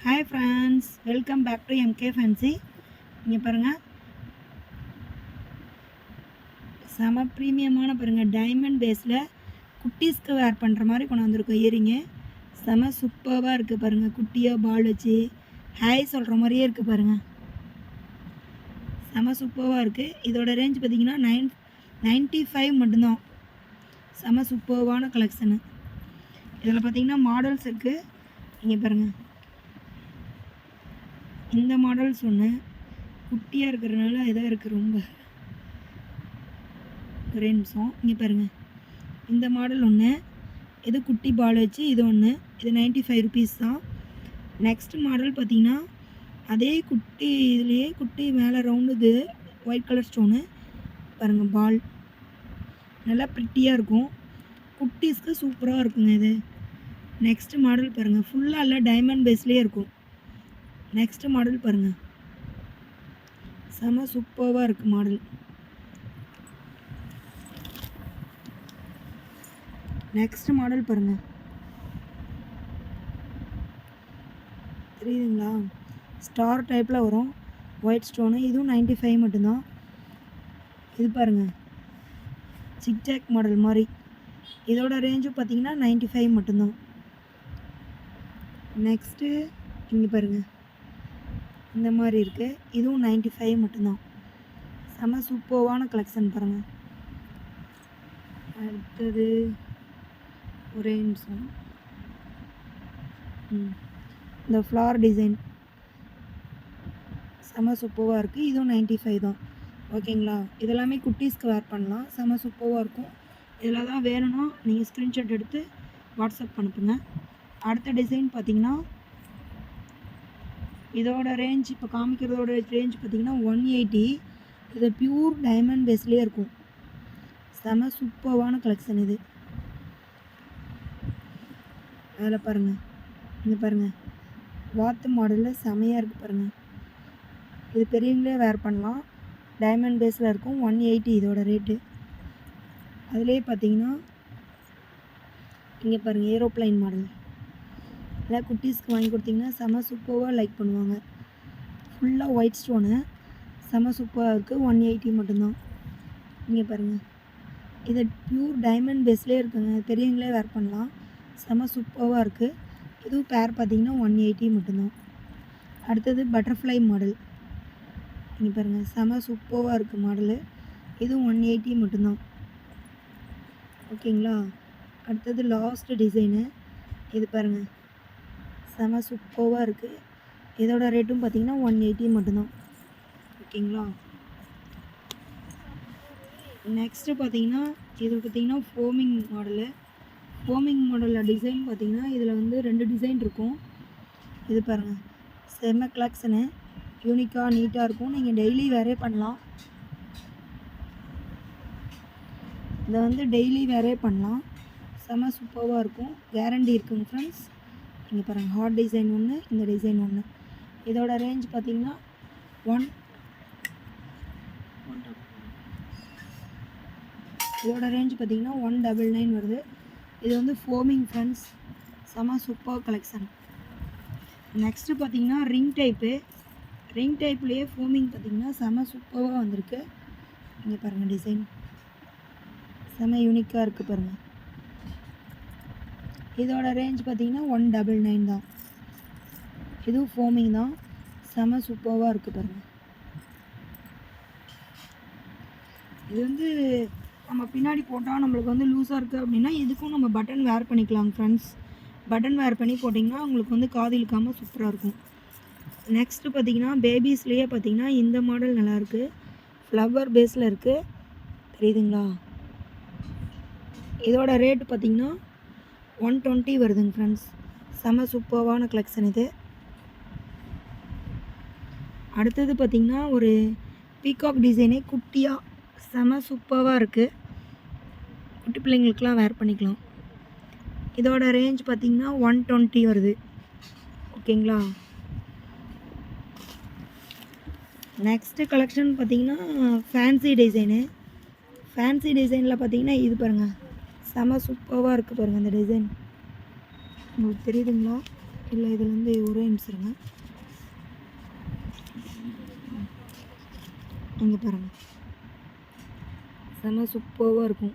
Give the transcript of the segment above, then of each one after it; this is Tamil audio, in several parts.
Hi friends, welcome back to MK fancy. இங்கே பாருங்கள், செம ப்ரீமியமான பாருங்கள் டைமண்ட் பேஸில் குட்டீஸ்க்கு வேர் பண்ணுற மாதிரி கொண்டு வந்திருக்கோம் இயரிங்கு. செம சூப்பராக இருக்குது பாருங்கள். குட்டியாக பால் வச்சு ஹாய் சொல்கிற மாதிரியே இருக்குது பாருங்கள். செம சூப்பராக இருக்குது. இதோட ரேஞ்ச் பார்த்திங்கன்னா 95 மட்டும்தான். செம சூப்பரான கலெக்ஷனு. இதில் பார்த்திங்கன்னா மாடல்ஸ் இருக்குது. இங்கே பாருங்கள், இந்த மாடல்ஸ் ஒன்று குட்டியாக இருக்கிறதுனால இதாக இருக்குது ரொம்ப. ஒரே நிமிஷம். இங்கே பாருங்கள், இந்த மாடல் ஒன்று, இது குட்டி பால் வச்சு இது ஒன்று. இது 95 ருபீஸ் தான். நெக்ஸ்ட் மாடல் பார்த்திங்கன்னா அதே குட்டி இதுலேயே குட்டி மேலே ரவுண்டு இது ஒயிட் கலர் ஸ்டோனு பாருங்கள். பால் நல்லா ப்ரிட்டியாக இருக்கும். குட்டீஸ்க்கு சூப்பராக இருக்குங்க இது. நெக்ஸ்ட் மாடல் பாருங்கள், ஃபுல்லாக எல்லாம் டைமண்ட் பேஸ்லேயே இருக்கும். நெக்ஸ்ட் மாடல் பாருங்கள், செம சூப்பராக இருக்குது மாடல். நெக்ஸ்ட் மாடல் பாருங்கள், தெரியுதுங்களா? ஸ்டார் டைப்பில் வரும், ஒயிட் ஸ்டோனு. இதுவும் 95 மட்டும்தான். இது பாருங்கள், ஜிக்ஜாக் மாடல் மாதிரி. இதோட ரேஞ்சும் பார்த்தீங்கன்னா 95 மட்டும்தான். நெக்ஸ்ட்டு இங்கே பாருங்கள், இந்த மாதிரி இருக்குது. இதுவும் 95 மட்டும்தான். செம சூப்பரான கலெக்ஷன் பாருங்கள். அடுத்தது ஒரே நிமிஷம். இந்த ஃப்ளார் டிசைன் செம சூப்பராக இருக்குது. இதுவும் 95 தான். ஓகேங்களா? இதெல்லாமே குட்டீஸ்க்கு வேர் பண்ணலாம். செம சூப்பராக இருக்கும். இதில் தான் வேணும்னா நீங்கள் ஸ்க்ரீன்ஷாட் எடுத்து வாட்ஸ்அப் அனுப்புங்க. அடுத்த டிசைன் பார்த்திங்கன்னா இதோட ரேஞ்ச் இப்போ காமிக்கிறதோட ரேஞ்ச் பார்த்திங்கன்னா 180. இது பியூர் டைமண்ட் பேஸ்லேயே இருக்கும். செம சூப்பரான கலெக்ஷன் இது. அதில் பாருங்கள், இங்கே பாருங்கள், வாத்து மாடலில் செமையாக இருக்குது பாருங்கள். இது பெரியவங்களே வேர் பண்ணலாம். டைமண்ட் பேஸில் இருக்கும். 180 இதோட ரேட்டு. அதிலே பார்த்தீங்கன்னா இங்கே பாருங்கள், ஏரோப்ளைன் மாடல். எல்லாம் குட்டீஸ்க்கு வாங்கி கொடுத்தீங்கன்னா செம சூப்பராக லைக் பண்ணுவாங்க. ஃபுல்லாக ஒயிட் ஸ்டோனு, செம சூப்பராக இருக்குது. 180 மட்டும்தான். இங்கே பாருங்கள், இது பியூர் டைமண்ட் பேஸ்லேயே இருக்குங்க. பெரியவங்களே வேர் பண்ணலாம். செம சூப்பராக இருக்குது. இதுவும் பேர் பார்த்திங்கன்னா 180 மட்டும்தான். அடுத்தது பட்டர்ஃப்ளை மாடல். இங்கே பாருங்கள், செம சூப்பராக இருக்குது மாடலு. இதுவும் 180 மட்டும்தான். ஓகேங்களா? அடுத்தது லாஸ்ட் டிசைனு. இது பாருங்கள், செம சூப்பராக இருக்குது. இதோட ரேட்டும் பார்த்திங்கன்னா 180 மட்டும்தான். ஓகேங்களா? நெக்ஸ்ட்டு பார்த்திங்கன்னா இது பார்த்திங்கன்னா ஃபோமிங் மாடலு. ஃபோமிங் மாடலில் டிசைன் பார்த்திங்கன்னா இதில் வந்து 2 டிசைன் இருக்கும். இது பாருங்கள், செம கலெக்ஷனு. யூனிக்காக நீட்டாக இருக்கும். நீங்கள் டெய்லி வேரே பண்ணலாம். இதை வந்து டெய்லி வேரே பண்ணலாம். செம சூப்பராக இருக்கும். கேரண்டி இருக்குங்க ஃப்ரெண்ட்ஸ். இங்கே பாருங்கள், ஹார்ட் டிசைன் ஒன்று, இந்த டிசைன் ஒன்று. இதோட ரேஞ்ச் பார்த்திங்கன்னா இதோட ரேஞ்ச் பார்த்திங்கன்னா 199 வருது. இது வந்து ஃபோமிங் ஃப்ரெண்ட்ஸ். செம சூப்பர் கலெக்ஷன். நெக்ஸ்ட்டு பார்த்திங்கன்னா ரிங் டைப்பு. ரிங் டைப்லேயே ஃபோமிங் பார்த்திங்கன்னா செம சூப்பராக வந்திருக்கு. இங்கே பாருங்கள், டிசைன் செம யூனிக்காக இருக்குது பாருங்கள். இதோட ரேஞ்ச் பார்த்திங்கன்னா 199 தான். இதுவும் ஃபோமிங் தான். செம சூப்பராக இருக்குது பாருங்கள். இது வந்து நம்ம பின்னாடி போட்டால் நம்மளுக்கு வந்து லூஸாக இருக்குது அப்படின்னா இதுக்கும் நம்ம பட்டன் வேர் பண்ணிக்கலாம் ஃப்ரெண்ட்ஸ். பட்டன் வேர் பண்ணி போட்டிங்கன்னா உங்களுக்கு வந்து காது இழுக்காமல் சூப்பராக இருக்கும். நெக்ஸ்ட்டு பார்த்திங்கன்னா பேபிஸ்லேயே பார்த்திங்கன்னா இந்த மாடல் நல்லாயிருக்கு. ஃப்ளவர் பேஸில் இருக்குது, தெரியுதுங்களா? இதோட ரேட்டு பார்த்திங்கன்னா 120 வருதுங்க ஃப்ரெண்ட்ஸ். செம சூப்பரான கலெக்ஷன் இது. அடுத்தது பார்த்திங்கன்னா ஒரு பீகாக் டிசைனே குட்டியாக செம சூப்பராக இருக்குது. குட்டி பிள்ளைங்களுக்கெலாம் வேர் பண்ணிக்கலாம். இதோட ரேஞ்ச் பார்த்திங்கன்னா 120 வருது. ஓகேங்களா? நெக்ஸ்ட்டு கலெக்ஷன் பார்த்திங்கன்னா ஃபேன்சி டிசைனு. ஃபேன்சி டிசைனில் பார்த்திங்கன்னா இது பாருங்கள், செம சூப்பராக இருக்குது பாருங்கள். இந்த டிசைன் உங்களுக்கு தெரியுதுங்களா? இல்லை இதில் வந்து ஒரே நிமிஷருங்க. இங்கே பாருங்கள், செம சூப்பராக இருக்கும்.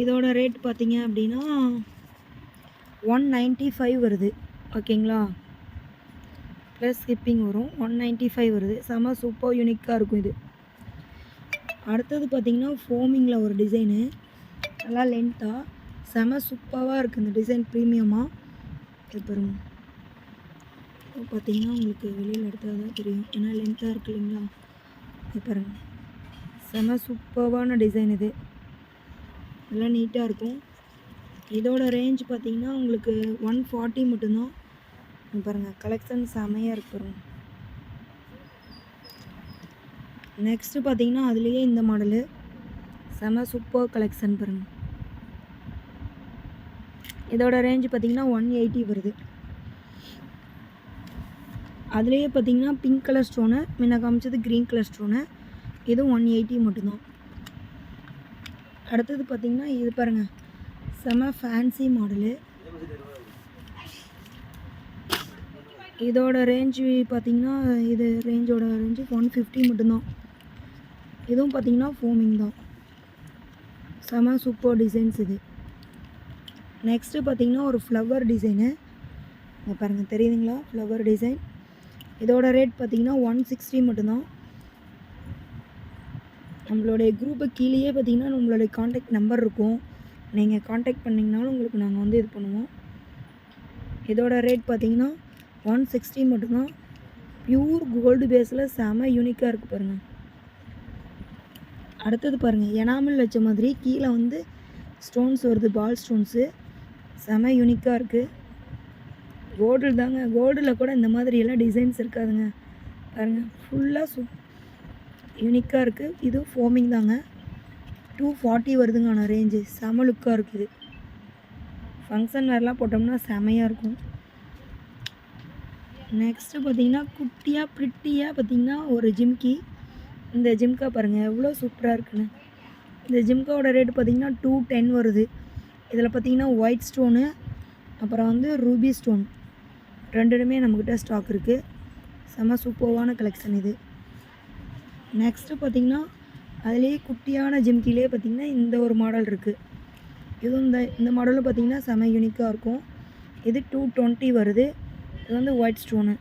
இதோட ரேட் பார்த்தீங்க அப்படின்னா 195 வருது. ஓகேங்களா, ப்ளஸ் ஷிப்பிங் வரும். 195 வருது. செம சூப்பர் யூனிக்காக இருக்கும் இது. அடுத்தது பார்த்திங்கன்னா ஃபோமிங்கில் ஒரு டிசைனு, நல்லா லென்த்தாக செம சூப்பராக இருக்குது இந்த டிசைன், ப்ரீமியமாக. இது பாருங்க, இது பார்த்திங்கன்னா உங்களுக்கு வெளியில் எடுத்தால் தான் தெரியும், ஏன்னா லென்த்தாக இருக்குது இல்லைங்களா. இது பாருங்கள், செம சூப்பரான டிசைன் இது, நல்லா நீட்டாக இருக்கும். இதோட ரேஞ்ச் பார்த்திங்கன்னா உங்களுக்கு 140 மட்டும்தான். பாருங்கள், கலெக்ஷன் செமையாக இருக்கு பாருங்கள். நெக்ஸ்ட்டு பார்த்தீங்கன்னா அதுலேயே இந்த மாடலு செம சூப்பர் கலெக்ஷன் பாருங்கள். இதோட ரேஞ்ச் பார்த்திங்கன்னா 180 வருது. அதுலேயே பார்த்திங்கன்னா பிங்க் கலர் ஸ்டோனு, முன்ன காமிச்சது க்ரீன் கலர் ஸ்டோனு, இதுவும் 180 மட்டும்தான். அடுத்தது பார்த்திங்கன்னா இது பாருங்கள், செம ஃபேன்சி மாடலு. இதோட ரேஞ்சு பார்த்திங்கன்னா இது ரேஞ்சோட ரேஞ்சு 150 மட்டும்தான். இதுவும் பார்த்திங்கன்னா ஃபோமிங் தான், செம சூப்பர் டிசைன்ஸ் இது. நெக்ஸ்ட்டு பார்த்திங்கன்னா ஒரு ஃப்ளவர் டிசைனு, இங்கே பாருங்கள் தெரியுதுங்களா, ஃப்ளவர் டிசைன். இதோட ரேட் பார்த்திங்கன்னா 160 மட்டும்தான். நம்மளுடைய குரூப்பு கீழேயே பார்த்திங்கன்னா நம்மளுடைய காண்டாக்ட் நம்பர் இருக்கும், நீங்கள் காண்டாக்ட் பண்ணிங்கனாலும் உங்களுக்கு நாங்கள் வந்து இது பண்ணுவோம். இதோட ரேட் பார்த்திங்கன்னா 160 மட்டும்தான். ப்யூர் கோல்டு பேஸில் செம யூனிக்காக இருக்குது பாருங்கள். அடுத்தது பாருங்கள், எனாமல் வச்ச மாதிரி கீழே வந்து ஸ்டோன்ஸ் வருது, பால் ஸ்டோன்ஸு, செம யூனிக்காக இருக்குது. கோல்டு தாங்க, கோல்டில் கூட இந்த மாதிரியெல்லாம் டிசைன்ஸ் இருக்காதுங்க. பாருங்கள், ஃபுல்லாக யூனிக்காக இருக்குது. இது ஃபோமிங் தாங்க, 240 வருதுங்க. ஆனால் ரேஞ்சு செம லுக்காக இருக்குது. ஃபங்க்ஷன் வேர்லாம் போட்டோம்னா செமையாக இருக்கும். நெக்ஸ்ட்டு பார்த்திங்கன்னா குட்டியாக ப்ரிட்டியாக பார்த்திங்கன்னா ஒரு ஜிம்கி. இந்த ஜிம்கா பாருங்கள் எவ்வளோ சூப்பராக இருக்குன்னு. இந்த ஜிம்காவோட ரேட்டு பார்த்திங்கன்னா 210 வருது. இதில் பார்த்திங்கன்னா ஒயிட் ஸ்டோனு, அப்புறம் வந்து ரூபி ஸ்டோன், ரெண்டுமே நம்மக்கிட்ட ஸ்டாக் இருக்குது. செம சூப்பரான கலெக்ஷன் இது. நெக்ஸ்ட்டு பார்த்திங்கன்னா அதுலேயே குட்டியான ஜிம்கிலே பார்த்திங்கன்னா இந்த ஒரு மாடல் இருக்குது. இதுவும் இந்த மாடலும் பார்த்திங்கன்னா செம யூனிக்காக இருக்கும். இது 220 வருது. இது வந்து ஒயிட் ஸ்டோனு.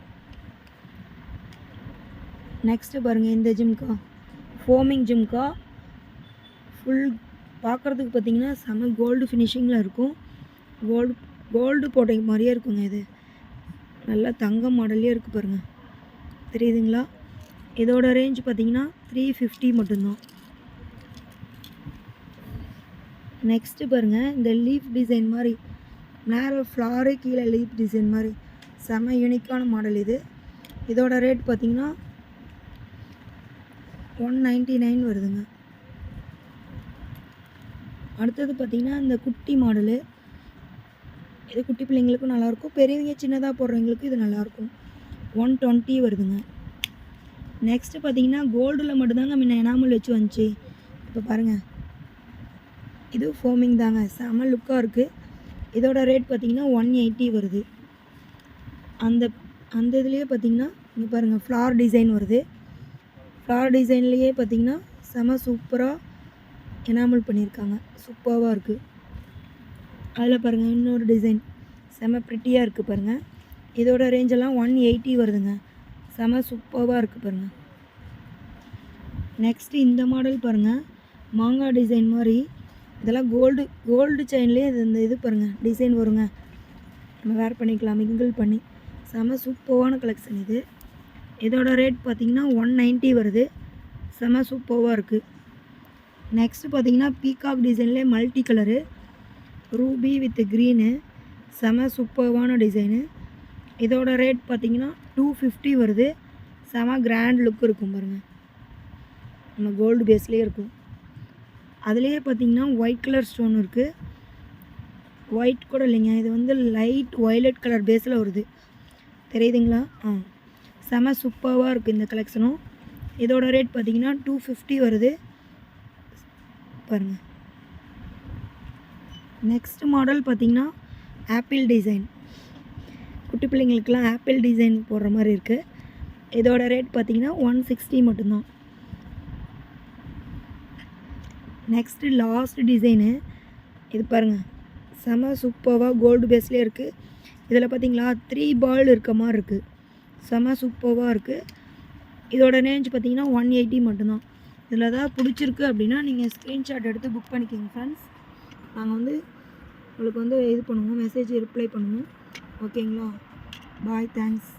நெக்ஸ்ட்டு பாருங்கள், இந்த ஜிம்கா ஃபோமிங் ஜிம்கா, ஃபுல் பார்க்குறதுக்கு பார்த்திங்கன்னா செம கோல்டு ஃபினிஷிங்கில் இருக்கும். கோல்டு போட்ட மாதிரியே இருக்குங்க. இது நல்லா தங்க மாடல்லே இருக்குது பாருங்கள், தெரியுதுங்களா. இதோட ரேஞ்ச் பார்த்திங்கன்னா 350 மட்டும்தான். நெக்ஸ்ட்டு பாருங்கள், இந்த லீஃப் டிசைன் மாதிரி மேலே ஃப்ளாரு கீழே லீஃப் டிசைன் மாதிரி செம யூனிக்கான மாடல் இது. இதோட ரேட் பார்த்திங்கன்னா 199 வருதுங்க. அடுத்தது பார்த்திங்கன்னா இந்த குட்டி மாடலு, இது குட்டி பிள்ளைங்களுக்கும் நல்லாயிருக்கும், பெரியவங்க சின்னதாக போடுறவங்களுக்கு இது நல்லாயிருக்கும். 120 வருதுங்க. நெக்ஸ்ட்டு பார்த்திங்கன்னா கோல்டில் மட்டும்தாங்க முன்ன எனாமல் வச்சு வந்துச்சு. இப்போ பாருங்கள், இது ஃபோமிங் தாங்க, செம லுக்காக இருக்குது. இதோட ரேட் பார்த்திங்கன்னா 180 வருது. அந்த இதுலேயே பார்த்திங்கன்னா இங்கே பாருங்கள் ஃப்ளார் டிசைன் வருது. ஃப்ளார் டிசைன்லேயே பார்த்திங்கன்னா செம சூப்பராக எனாமல் பண்ணியிருக்காங்க, சூப்பராக இருக்குது. அதில் பாருங்கள் இன்னொரு டிசைன் செம ப்ரிட்டியாக இருக்குது பாருங்கள். இதோட ரேஞ்செல்லாம் 180 வருதுங்க, செம சூப்பராக இருக்குது பாருங்கள். நெக்ஸ்ட்டு இந்த மாடல் பாருங்கள், மாங்காய் டிசைன் மாதிரி. இதெல்லாம் கோல்டு செயின்லேயே இந்த இது பாருங்கள் டிசைன் வருங்க, நம்ம வேர் பண்ணிக்கலாம் மிங்கிள் பண்ணி. செம சூப்பரான கலெக்ஷன் இது. இதோட ரேட் பார்த்திங்கன்னா 190 வருது, செம சூப்பராக இருக்குது. நெக்ஸ்ட்டு பார்த்திங்கன்னா பீகாக் டிசைன்லேயே multi colour, ruby with green, செம சூப்பரான டிசைனு. இதோட ரேட் பார்த்திங்கன்னா 250 வருது. செம கிராண்ட் லுக் இருக்கும் பாருங்கள், நம்ம கோல்டு பேஸ்லேயே இருக்கும். அதுலேயே பார்த்திங்கன்னா ஒயிட் கலர் ஸ்டோன் இருக்குது. ஒயிட் கூட இல்லைங்க, இது வந்து லைட் வயலட் கலர் பேஸில் வருது, தெரியுதுங்களா. செம சூப்பராக இருக்குது இந்த கலெக்ஷனும். இதோட ரேட் பார்த்திங்கன்னா 250 வருது பாருங்கள். நெக்ஸ்ட் மாடல் பார்த்திங்கன்னா ஆப்பிள் டிசைன். குட்டி பிள்ளைங்களுக்கெல்லாம் ஆப்பிள் டிசைன் போடுற மாதிரி இருக்குது. இதோட ரேட் பார்த்திங்கன்னா 160 மட்டும்தான். நெக்ஸ்ட்டு லாஸ்ட் டிசைனு இது பாருங்கள், செம சூப்பராக கோல்டு பேஸ்லேயே இருக்குது. இதில் பார்த்தீங்களா 3 பால் இருக்க மாதிரி இருக்குது. செம சூப்பராக இருக்குது. இதோட ரேஞ்ச் பார்த்தீங்கன்னா 180 மட்டும்தான். இதில் ஏதாவது பிடிச்சிருக்கு அப்படின்னா நீங்கள் ஸ்க்ரீன்ஷாட் எடுத்து புக் பண்ணிக்கோங்க ஃப்ரெண்ட்ஸ். நாங்கள் வந்து உங்களுக்கு வந்து இது பண்ணுவோம், மெசேஜ் ரிப்ளை பண்ணுவோம். ஓகேங்களா? பாய், தேங்க்ஸ்.